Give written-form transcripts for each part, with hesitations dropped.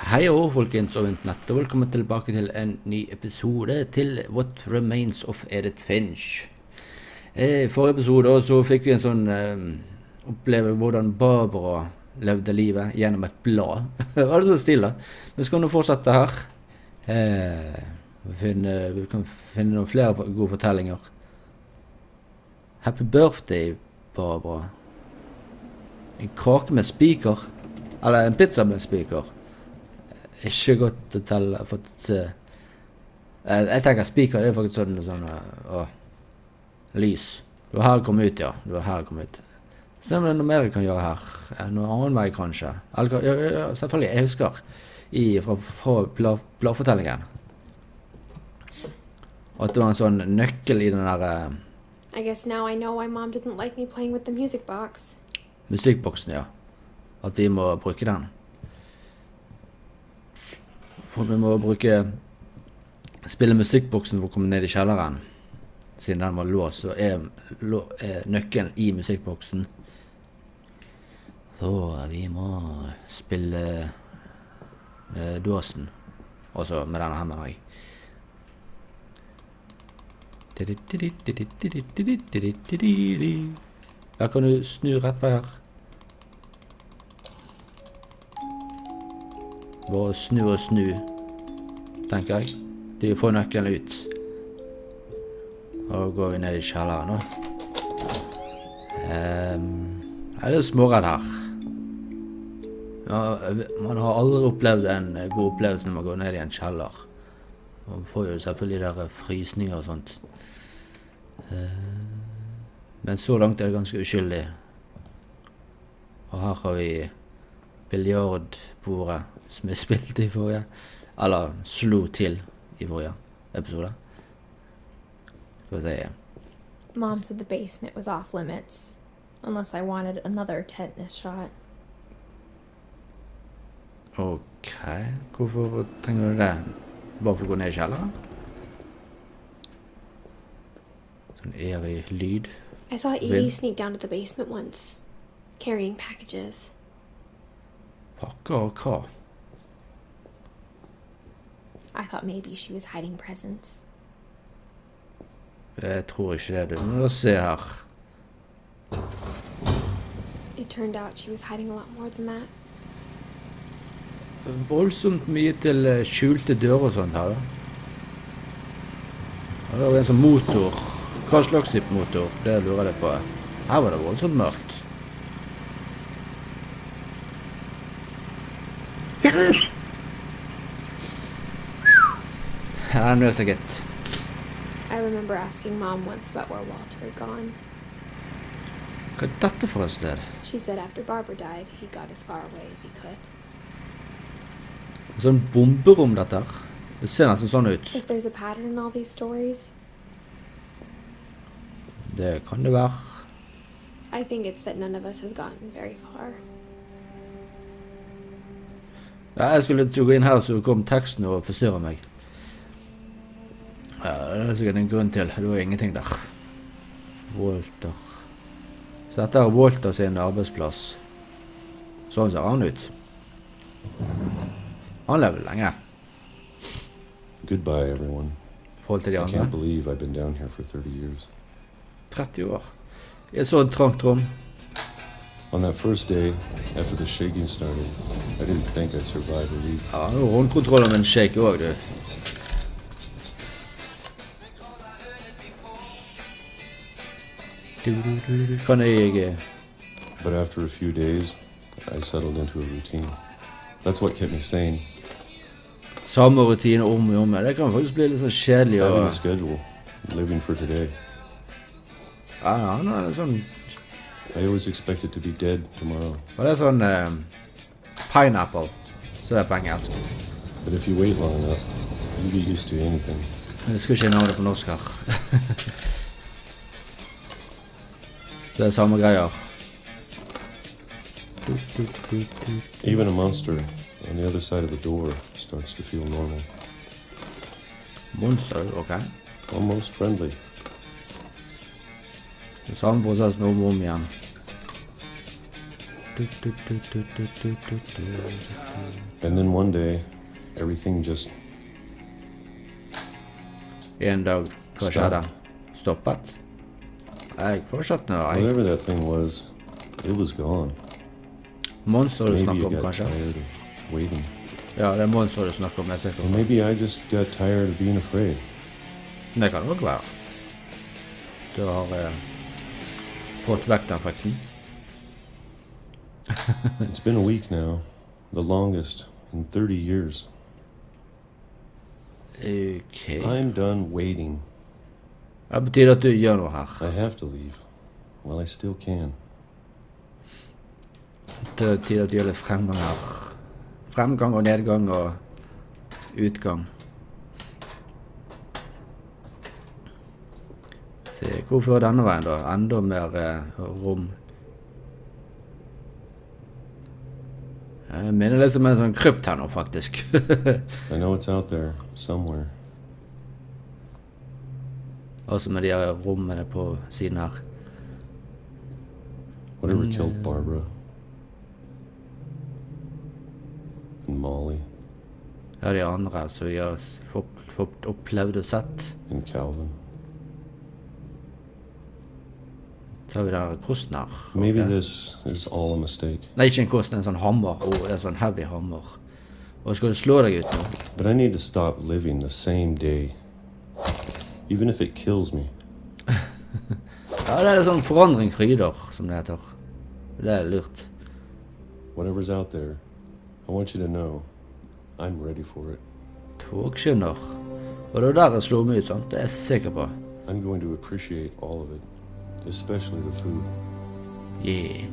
Hei og folkens og internett, og velkommen tilbake til en ny episode til What Remains of Edith Finch. I forrige episode så fikk vi en sånn oppleve hvordan Barbara levde livet gjennom et blad. Det var så stille. Vi skal nå fortsette her. Vi kan finne noen flere gode fortellinger. Happy birthday, Barbara. En kake med spiker. Eller en pizza med spiker. Ikke godt å telle, jeg tenker spiker, det er faktisk sånn lys. Det var her det kom ut, ja. Det var her det kom ut. Så er det noe mer jeg kan gjøre her. Noe annen vei, kanskje. Eller, ja, selvfølgelig, jeg husker fra bladfortellingen. At det var en sånn nøkkel i den der... I guess now I know why Mom didn't like me playing with the music box. Musikkboksen, ja. At vi må bruke den. For vi må spille musikkboksen for å komme ned i kjelleren. Siden den var låst, så er nøkkelen i musikkboksen. Så vi må spille dåsen. Også med denne her, mener jeg. Her kan du snu rett vei her. Bare snu og snu, tenker jeg. De får nøkkelen ut. Og går vi ned i kjelleren nå. Det småredd her. Ja, man har aldri opplevd en god opplevelse når man går ned i en kjeller. Man får jo selvfølgelig der frysninger og sånt. Men så langt er det ganske uskyldig. Og her har vi biljardbordet som jeg spilte i forrige, eller slo til i forrige episode. Skal vi se. Mom said the basement was off limits, unless I wanted another tetanus shot. Ok, hvorfor trenger du det? Bare for å gå ned i kjelleren? Sånn ærig lyd. I saw Edie sneak down to the basement once, carrying packages. Pakker og hva? I thought maybe she was hiding presents. Jeg tror ikke det, du. Men la oss se her. It turned out she was hiding a lot more than that. Voldsomt mye til skjulte dører og sånt her, da. Og det var en sånn motor. Hva slags type motor? Det lurer jeg på. Her var det voldsomt mørkt. Ja, nå er det gitt. I remember asking Mom once about where Walter had gone. Hva er dette for et sted? She said after Barbara died, he got as far away as he could. Sånn bomberom dette her. Det ser nesten sånn ut. If there's a pattern in all these stories, Det kan det være. I think it's that none of us has gotten very far. Ja, jeg skulle gå inn her så kom teksten og forstyrre meg. Ja, det er sikkert en grunn til. Det var ingenting der. Walter. Så dette er Walter sin arbeidsplass. Sånn ser han ut. Han lever lenge. Goodbye, everyone. Forhold til de I andre. can't believe I've been down here for 30 years. 30 år. I et så trangt rom. On that first day, after the shaking started, I didn't think I'd survive a week. Ja, nå er håndkontroll om en shake også, du. Kan jeg... But after a few days, I settled into a routine. That's what kept me sane. Samme rutine om og om. Det kan faktisk bli litt sånn kjedelig. Having a schedule, living for today. Ja, det er sånn... I always expected to be dead tomorrow. Og det er sånn pineapple, så det er på engelsk. But if you wait long enough, you get used to anything. Jeg husker ikke navnet på norsk her. Det er samme greier. Even a monster on the other side of the door starts to feel normal. Monster, ok. Almost friendly. Det er samme prosess med om og om igjen. And then one day, everything just En dag, hva skjedde? Stoppet? Jeg fortsatte nå, whatever that thing was, it was gone. Monster du Maybe snakker you om, got kanskje? tired of waiting. Ja, det er monster du snakker om, jeg er sikker Or på. maybe I just got tired of being afraid. Det kan også være. Du har fått vekk den frykten. It's been a week now, the longest in 30 years. Ok. I'm done waiting. Det betyr at du gjør noe her. I have to leave while I still can. Det betyr at du gjør litt fremgang her. Fremgang og nedgang og utgang. Se, hvor fører denne veien da? Enda mer rom. Jeg mener det som en sånn krypt her nå, faktisk. I know it's out there somewhere. Også med de her rommene på siden her. Whatever killed Barbara and Molly Ja, de andre som vi har fått opplevd og sett. and Calvin. Så har vi den kosten her. Maybe Ok. this is all a mistake, Nei, ikke en kost, det er en sånn hammer. Det er en sånn heavy hammer. Og skal du slå deg ut nå? but I need to stop living the same day, even if it kills me. Ja, det er sånn forandring fryder, som det heter. Det er lurt. Whatever's out there, I want you to know I'm ready for it. Togskinner. Og det er der jeg slår meg ut, sant? Det er jeg sikker på. I'm going to appreciate all of it, especially the food. Yeah.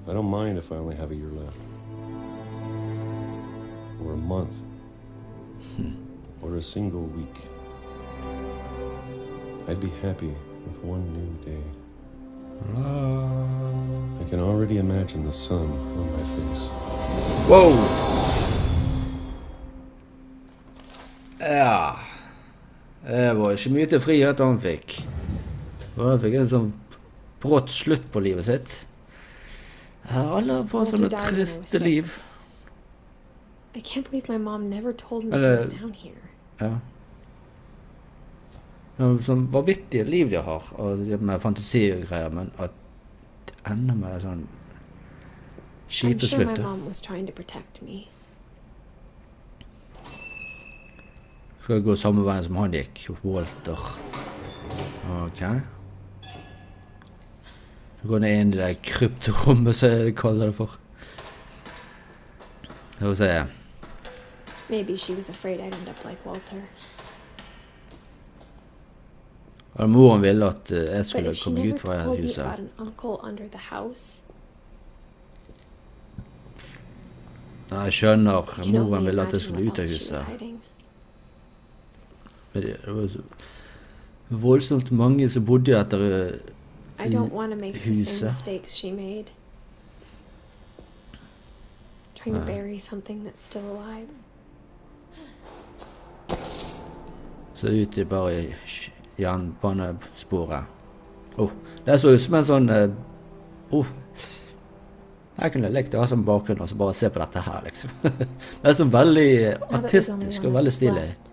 I don't mind if I only have a year left, or a month, or a single week. I'd be happy with one new day. I can already imagine the sun on my face. Wow! Ja. Det var ikke mye til frihet han fikk. Og han fikk en sånn brått slutt på livet sitt. Alle får Want to sånne die when I was triste liv. 6. I can't believe my mom never told me he Eller- was down here. Ja. Det er sånn vanvittige liv de har, og det med fantasi og greier, men at enda mer sånn I'm kjipe sure my slutt. mom was trying to protect me. Skal gå samme veien som han gikk, Walter. Ok. Så går ned inn i det kryptorommet, som jeg kaller det for. Skal vi se. Maybe she was afraid I'd end up like Walter. Og moren ville at jeg But skulle if she komme never ut fra told me huset. about an uncle under the house, Nei, jeg skjønner. I can Moren only ville at jeg imagine skulle ut what av else she was huset. hiding. Men det var så voldsomt mange som bodde i dette I don't want to make the same huset. mistakes she made. Trying to bury something that's still alive. Så ut i bare jernbanesporet. Det så ut som en sånn jeg kunne lekt det som bakgrunn og så bare se på dette her, liksom. Det er sånn veldig Now that there's only artistisk one og veldig of us stilig. left,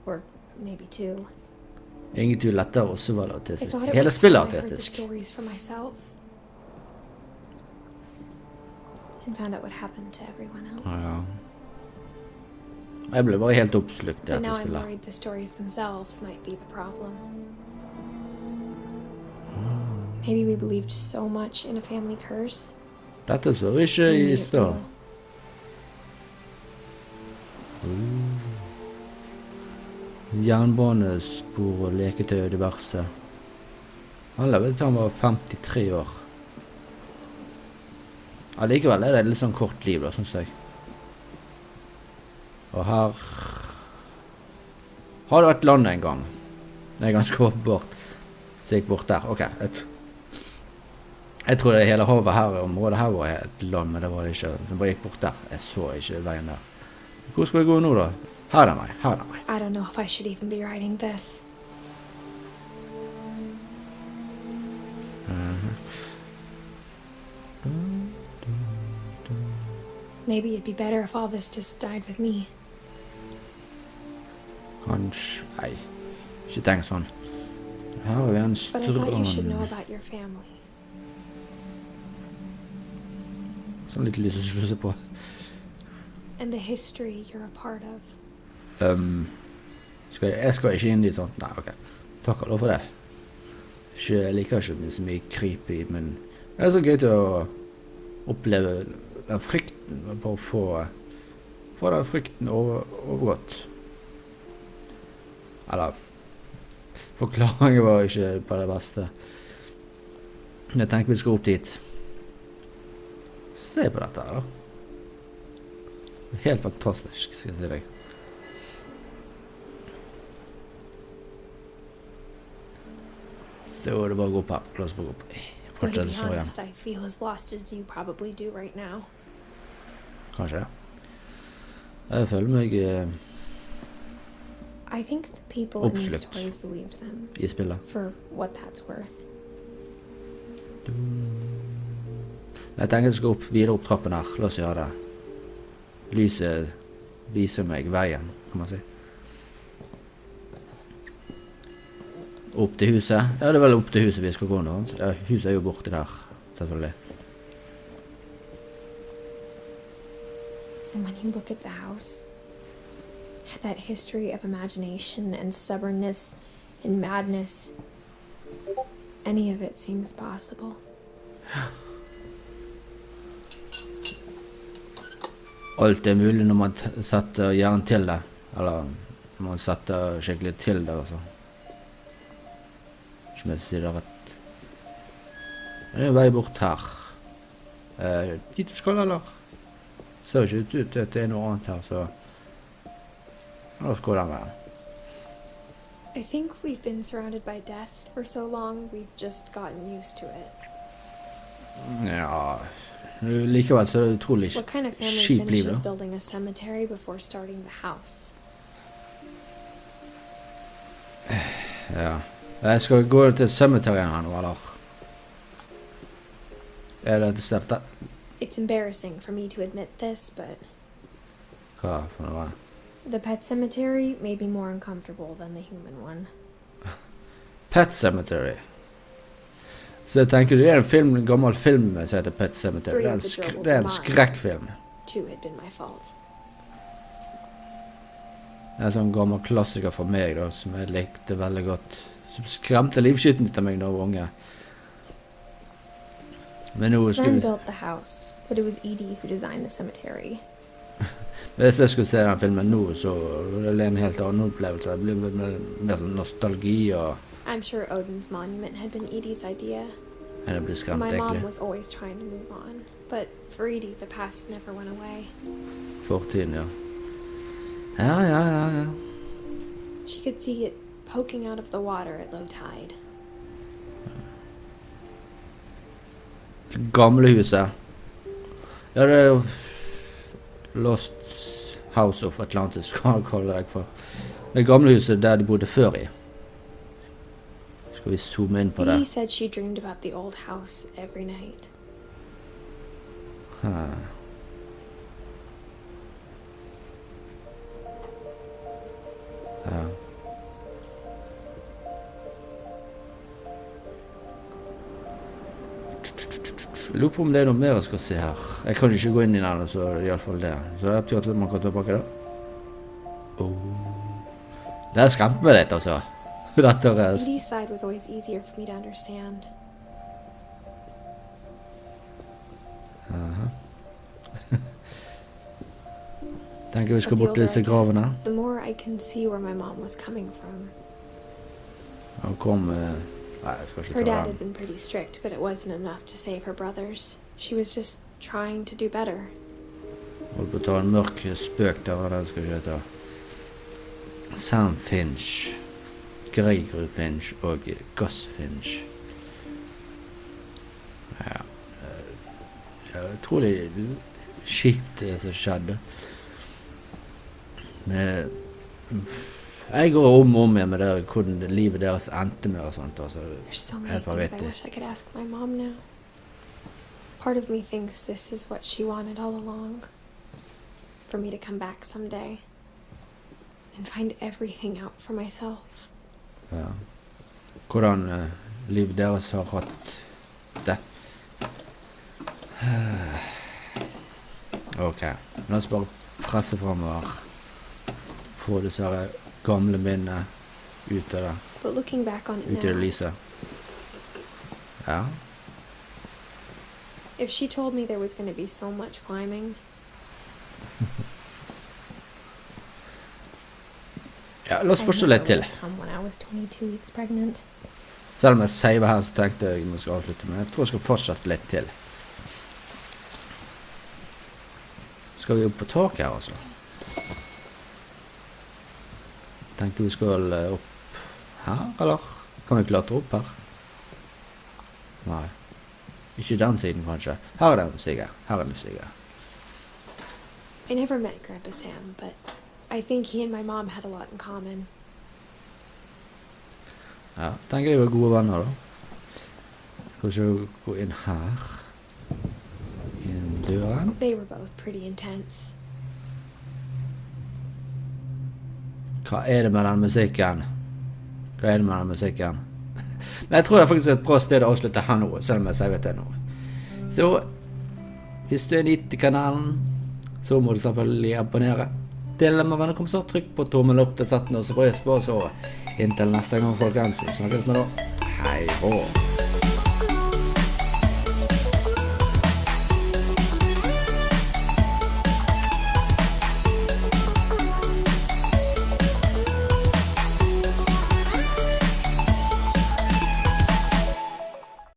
or maybe two. Ingen tvil lettere også veldig I artistisk. thought it Hele was spillet time er I heard the artistisk. stories for myself and found out what happened to everyone else. Ja. Jeg ble bare helt oppslukt i But now dette I'm spillet. worried the stories themselves might be the problem. Maybe we believed so much in a family curse. Dette så ikke we made i it stad. real. Jernbanespor og leketøy og diverse. Han levde til han var 53 år. Allikevel er det litt sånn kort liv da, synes jeg. Og her har det vært landet en gang. Det er ganske åpenbart. Så jeg gikk bort der. Ok, jeg tror det hele havet her, området her var et land, men det var det ikke. Jeg bare gikk bort der. Jeg så ikke veien der. Hvor skal vi gå nå da? Her er meg, her er meg. I don't know if I should even be writing this. Maybe it'd be better if all this just died with me. Kanskje... Nei, ikke tenk sånn. Her har vi en But I thought you should know strand. about your family. Sånn litt lyst til å sluse på. And the history you're a part of. Jeg skal ikke inn i sånt. Nei, ok. Takk for det. Jeg liker ikke så mye creepy, men det er så gøy til å oppleve den frykten, bare få den frykten overgått. Eller, forklaringen var ikke på det beste. Jeg tenker vi skal opp dit. Se på dette her da. Helt fantastisk, skal jeg si deg. Så det bare gå opp her. La oss bare gå opp. But to Fortsett be så igjen. honest, I feel as lost as you probably do right now. Kanskje. Jeg føler meg I think the people in these Oppslukt. stories believed them, i spillet. for what that's worth. Jeg tenker jeg skal videre opp trappen her. La oss gjøre det. Lyset viser meg veien, kan man si. Opp til huset. Ja, det er vel opp til huset vi skal gå nå. Ja, huset er jo borte der, selvfølgelig. And when you look at the house, that history of imagination and stubbornness and madness, any of it seems possible. Alt er mulig når man setter hjernen til det. Eller når man setter skikkelig til det, altså. Som jeg sier det rett. Det er en vei bort her. Dit vi skal, eller? Ser jo ikke ut at det er noe annet her, så... La oss gå den veien. I think we've been surrounded by death for so long, we've just gotten used to it. Ja... Likevel så er det utrolig What kind of family kjipt liv, finishes da. building a cemetery before starting the house? Ja. Jeg skal gå til cemeterien her nå, eller? Er det til stedet? It's embarrassing for me to admit this, but Hva for noe? the pet cemetery made me more uncomfortable than the human one. Pet Cemetery. Så jeg tenker, det er en gammel film som heter Pet Cemetery. Det er en skrekkfilm. Two had been my fault. Det er en sånn gammel klassiker for meg da, som jeg likte veldig godt. Som skremte livskytten ut av meg da jeg var unge. Men nå skal Sven vi... built the house, but it was Edie who designed the cemetery. Hvis jeg skulle se den filmen nå, så er det en helt annen opplevelse. Det blir mer sånn nostalgi og... I'm sure Odin's monument had been Edie's idea. Jeg blir skremt, My mom egentlig. was always trying to move on, but for Edie, the past never went away. Fortiden, ja. Ja. She could see it poking out of the water at low tide. Det gamle huset. Ja, det er jo Lost House of Atlantis, hva kaller jeg for. Det gamle huset der de bodde før i. Skal vi zoome inn på det? Edie said she dreamed about the old house every night. Ja. Jeg lurer på om det er noe mer jeg skal se her. Jeg kan ikke gå inn i den, så i alle fall det. Så det betyr at man kan tilbake da. Det er skremt meg litt, altså. Dette er... Edie's side was always easier for me to understand. Tenker vi skal But the bort til older disse I get, gravene. the more I can see where my mom was coming from. Han kom... Nei, jeg skal ikke Her ta dad den. had been pretty strict, but it wasn't enough to save her brothers. She was just trying to do better. Holdt på å ta en mørk spøk der, og det skal ikke ta. Sam Finch, Gregory Finch og Gus Finch. Ja, utrolig kjipt det som skjedde. Men jeg går om og om igjen med det, hvordan livet deres endte med og sånt. Altså, There's so many helt things I vanvittig. wish I could ask my mom now. Part of me thinks this is what she wanted all along. for me to come back someday and find everything out for myself. Ja. Hvordan livet deres har hatt det. Ok, la oss bare presse fremover. Få disse her gamle minnene ut av det. But looking back on it Ut i det now, lyset. Ja. if she told me there was going to be so much climbing, Ja, la oss I forstå never litt til. would have come when I was 22 weeks pregnant. Selv om jeg saver her, så tenkte jeg vi skal avslutte, men jeg tror jeg skal fortsette litt til. Skal vi opp på taket her, altså? Tenkte vi skal opp her, eller? Kan vi klatre opp her? Nei. Ikke den siden, kanskje. Her er den stige. Her er den stige. I never met Grandpa Sam, but I think he and my mom had a lot in common. Ja, tenker de var gode venner da. Skal vi gå inn her. Inn døren. They were both pretty intense. Hva er det med den musikken? Hva er det med den musikken? Men jeg tror det er faktisk et bra sted å avslutte her nå, selv om jeg sier det nå. Så, hvis du er ny til kanalen, så må du selvfølgelig abonnere. Del med venner, kom så, trykk på tommel opp til setten og så røys på, så inntil neste gang folkens, så snakkes vi da. Hei, hå.